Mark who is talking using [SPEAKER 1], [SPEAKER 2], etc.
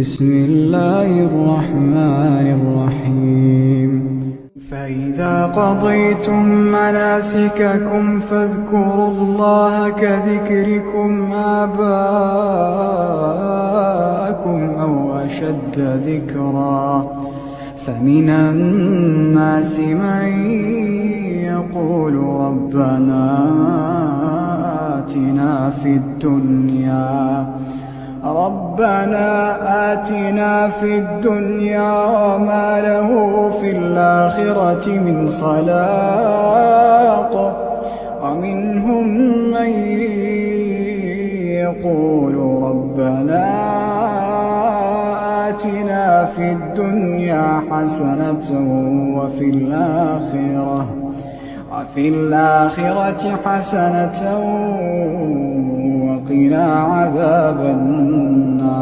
[SPEAKER 1] بسم الله الرحمن الرحيم.
[SPEAKER 2] فإذا قضيتم مناسككم فاذكروا الله كذكركم آباءكم أو أشد ذكرا. فمن الناس من يقول ربنا آتنا في الدنيا وما له في الآخرة من خلاق. ومنهم من يقول ربنا آتنا في الدنيا حسنة وفي الآخرة حسنة وقنا عذاب النار.